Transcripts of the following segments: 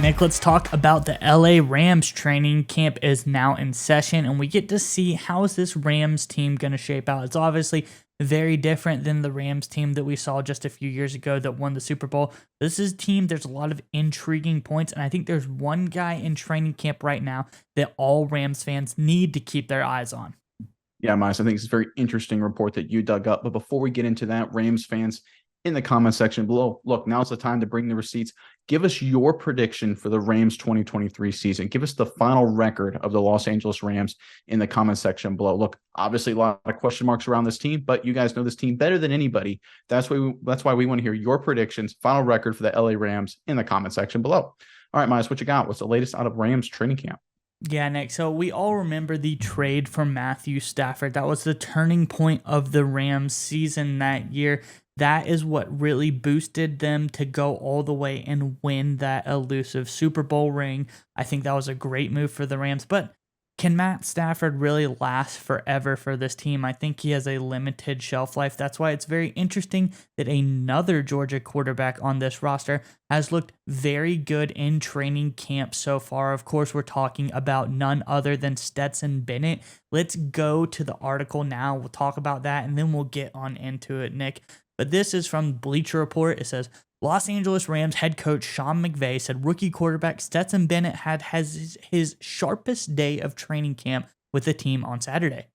right, Nick, let's talk about the LA Rams. Training camp is now in session, and we get to see how is this Rams team going to shape out. It's obviously very different than the Rams team that we saw just a few years ago that won the Super Bowl. This is a team, there's a lot of intriguing points, and I think there's one guy in training camp right now that all Rams fans need to keep their eyes on. Yeah, Miles, I think it's a very interesting report that you dug up. But before we get into that, Rams fans in the comment section below, look, now's the time to bring the receipts. Give us your prediction for the Rams 2023 season. Give us the final record of the Los Angeles Rams in the comment section below. Look, obviously a lot of question marks around this team, but you guys know this team better than anybody. That's why we want to hear your predictions, final record for the LA Rams in the comment section below. All right, Miles, what you got? What's the latest out of Rams training camp? Yeah, Nick. So we all remember the trade for Matthew Stafford. That was the turning point of the Rams season that year. That is what really boosted them to go all the way and win that elusive Super Bowl ring. I think that was a great move for the Rams. But can Matt Stafford really last forever for this team? I think he has a limited shelf life. That's why it's very interesting that another Georgia quarterback on this roster has looked very good in training camp so far. Of course, we're talking about none other than Stetson Bennett. Let's go to the article now. We'll talk about that, and then we'll get on into it, Nick. But this is from Bleacher Report. It says, Los Angeles Rams head coach Sean McVay said rookie quarterback Stetson Bennett has his sharpest day of training camp with the team on Saturday.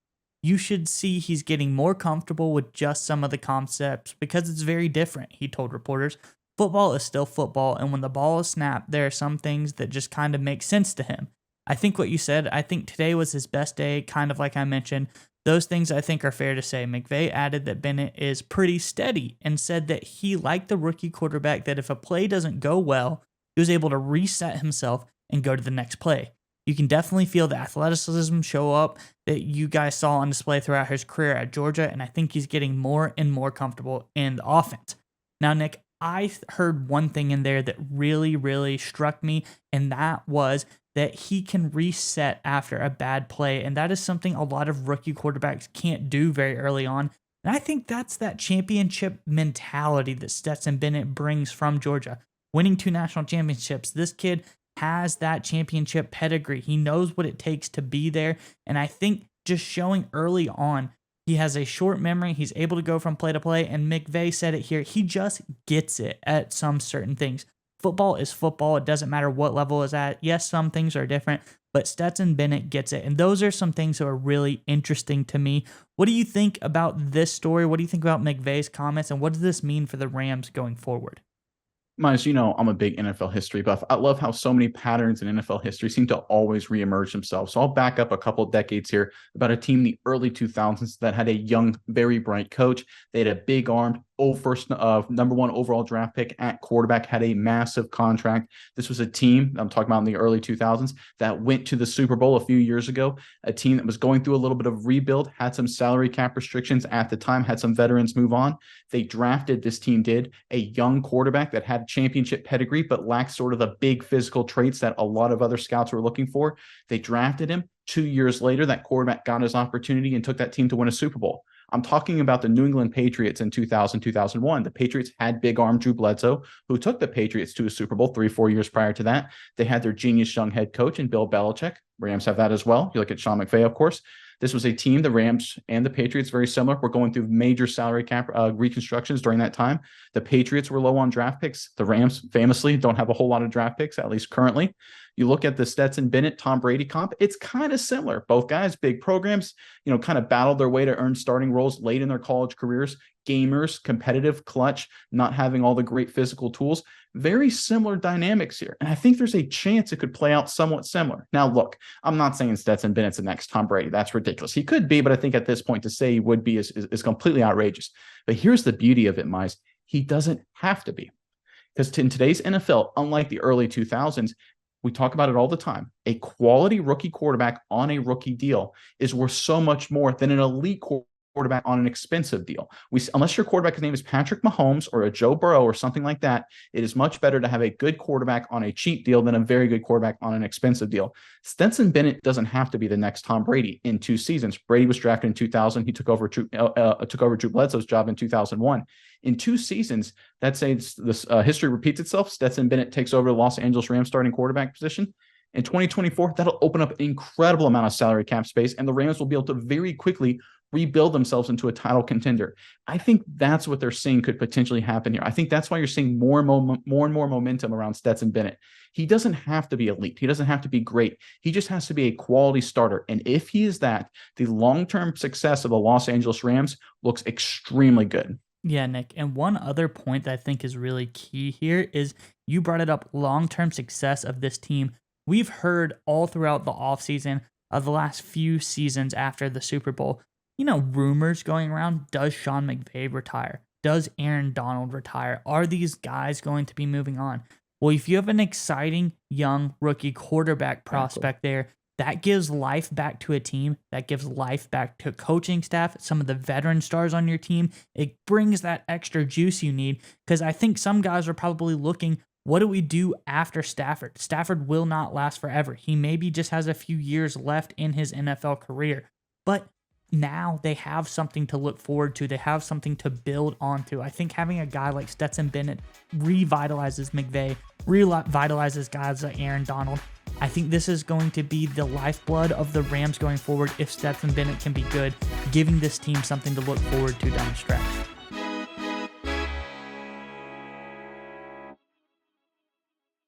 You should see he's getting more comfortable with just some of the concepts because it's very different, he told reporters. Football is still football, and when the ball is snapped, there are some things that just kind of make sense to him. I think what you said, I think today was his best day, kind of like I mentioned. Those things I think are fair to say. McVay added that Bennett is pretty steady and said that he liked the rookie quarterback that if a play doesn't go well, he was able to reset himself and go to the next play. You can definitely feel the athleticism show up that you guys saw on display throughout his career at Georgia, and I think he's getting more and more comfortable in the offense. Now, Nick, I heard one thing in there that really, really struck me, and that was that he can reset after a bad play. And that is something a lot of rookie quarterbacks can't do very early on. And I think that's that championship mentality that Stetson Bennett brings from Georgia. Winning 2 national championships, this kid has that championship pedigree. He knows what it takes to be there. And I think just showing early on, he has a short memory. He's able to go from play to play. And McVay said it here. He just gets it at some certain things. Football is football. It doesn't matter what level it's at. Yes, some things are different, but Stetson Bennett gets it. And those are some things that are really interesting to me. What do you think about this story? What do you think about McVay's comments? And what does this mean for the Rams going forward? Miles, you know, I'm a big NFL history buff. I love how so many patterns in NFL history seem to always reemerge themselves. So I'll back up a couple decades here about a team in the early 2000s that had a young, very bright coach. They had a big armed, first number 1 overall draft pick at quarterback, had a massive contract. This was a team I'm talking about in the early 2000s that went to the Super Bowl a few years ago, a team that was going through a little bit of rebuild, had some salary cap restrictions at the time, had some veterans move on. They drafted, this team did, a young quarterback that had championship pedigree, but lacked sort of the big physical traits that a lot of other scouts were looking for. They drafted him. 2 years later, that quarterback got his opportunity and took that team to win a Super Bowl. I'm talking about the New England Patriots in 2000, 2001. The Patriots had big arm Drew Bledsoe, who took the Patriots to a Super Bowl 3-4 years prior to that. They had their genius young head coach in Bill Belichick. Rams have that as well. You look at Sean McVay, of course. This was a team, the Rams and the Patriots, very similar. We're going through major salary cap reconstructions during that time. The Patriots were low on draft picks. The Rams famously don't have a whole lot of draft picks, at least currently. You look at the Stetson Bennett, Tom Brady comp, it's kind of similar. Both guys, big programs, you know, kind of battled their way to earn starting roles late in their college careers. Gamers, competitive, clutch, not having all the great physical tools. Very similar dynamics here. And I think there's a chance it could play out somewhat similar. Now, look, I'm not saying Stetson Bennett's the next Tom Brady. That's ridiculous. He could be, but I think at this point to say he would be is completely outrageous. But here's the beauty of it, Mize. He doesn't have to be. Because in today's NFL, unlike the early 2000s, we talk about it all the time. A quality rookie quarterback on a rookie deal is worth so much more than an elite quarterback quarterback on an expensive deal. Unless your quarterback's name is Patrick Mahomes or a Joe Burrow or something like that, it is much better to have a good quarterback on a cheap deal than a very good quarterback on an expensive deal. Stetson Bennett doesn't have to be the next Tom Brady in 2 seasons. Brady was drafted in 2000. He took over Drew Bledsoe's job in 2001. In 2 seasons, that's this history repeats itself. Stetson Bennett takes over the Los Angeles Rams starting quarterback position. In 2024, that'll open up an incredible amount of salary cap space, and the Rams will be able to very quickly rebuild themselves into a title contender. I think that's what they're seeing could potentially happen here. I think that's why you're seeing more and more momentum around Stetson Bennett. He doesn't have to be elite. He doesn't have to be great. He just has to be a quality starter. And if he is that, the long-term success of the Los Angeles Rams looks extremely good. Yeah, Nick. And one other point that I think is really key here is you brought it up, long-term success of this team. We've heard all throughout the offseason of the last few seasons after the Super Bowl, rumors going around. Does Sean McVay retire? Does Aaron Donald retire? Are these guys going to be moving on? Well, if you have an exciting young rookie quarterback prospect there, that gives life back to a team. That gives life back to coaching staff, some of the veteran stars on your team. It brings that extra juice you need, because I think some guys are probably looking, what do we do after Stafford? Stafford will not last forever. He maybe just has a few years left in his NFL career. But now they have something to look forward to. They have something to build onto. I think having a guy like Stetson Bennett revitalizes McVay, revitalizes guys like Aaron Donald. I think this is going to be the lifeblood of the Rams going forward if Stetson Bennett can be good, giving this team something to look forward to down the stretch.